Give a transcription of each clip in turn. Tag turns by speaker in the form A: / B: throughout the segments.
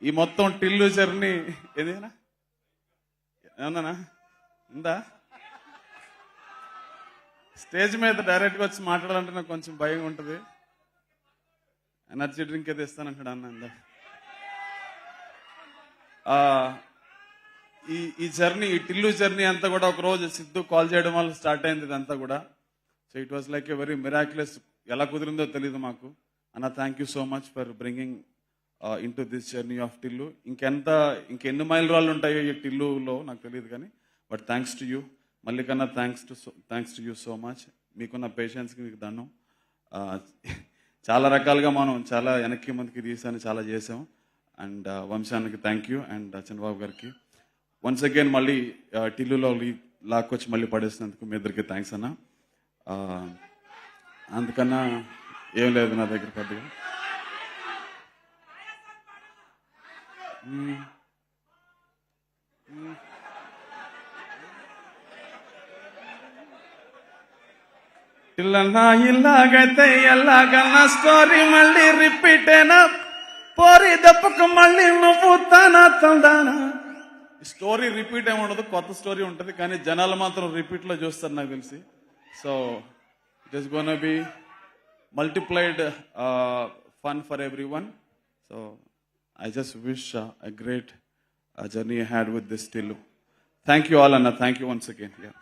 A: ఈ మొత్తం టిల్లు జర్నీ ఏదేనా ఏమన్నా ఉందా? స్టేజ్ మీద డైరెక్ట్గా వచ్చి మాట్లాడాలంటే నాకు కొంచెం భయం ఉంటుంది. ఎనర్జీ డ్రింక్ ఏదో ఇస్తానంటాడు అన్న. ఈ జర్నీ, ఈ టిల్లు జర్నీ అంతా కూడా ఒక రోజు సిద్ధు కాల్ చేయడం వల్ల స్టార్ట్ అయింది ఇదంతా కూడా. So it was like a very miraculous. ఎలా కుదిరిందో తెలియదు మాకు. అన్న thank you so much for bringing into this journey of Tillu. ఇంకెన్ని మైల్ రాళ్ళు ఉంటాయో ఈ టిల్లులో నాకు తెలియదు కానీ, బట్ థ్యాంక్స్ టు యూ. మల్లికన్నా thanks to you so much. మీకున్న పేషెన్స్కి మీకు దండం. చాలా రకాలుగా మనం చాలా వెనక్కి ముందుకి తీసాను, చాలా చేసాం. అండ్ వంశానికి థ్యాంక్ యూ, అండ్ చంద్రబాబు గారికి వన్స్ అగైన్ మళ్ళీ టిల్లులో లాక్కొచ్చి మళ్ళీ పడేసినందుకు మీ ఇద్దరికి థ్యాంక్స్ అన్న. అందుకన్నా ఏం లేదు నా దగ్గర పెద్దగా. ఇల్లన్నా ఇల్లాగైతే ఎల్లాగన్నా స్టోరీ మళ్ళీ రిపీట్ అయినా పోరి దెబ్బకు మళ్ళీ నువ్వు తానా. స్టోరీ రిపీట్ ఏమి ఉండదు, కొత్త స్టోరీ ఉంటుంది. కానీ జనాలు మాత్రం రిపీట్ లో చూస్తారు నాకు తెలిసి. So it is gonna be multiplied fun for everyone. So I just wish a great journey ahead with this Tillu. Thank you all, Anna. Thank you once again. Yeah.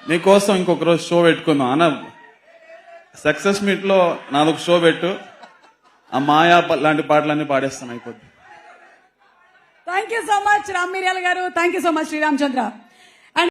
A: నీకోసం ఇంకొక రోజు show పెట్టుకుందాం అన్న. Success meet లో నాదొక show పెట్టు. ఆ మాయా లాంటి పాటలన్నీ పాడేస్తాను, అయిపోద్ది.
B: Thank you so much Ram Miryala garu. Thank you so much Sriramachandra.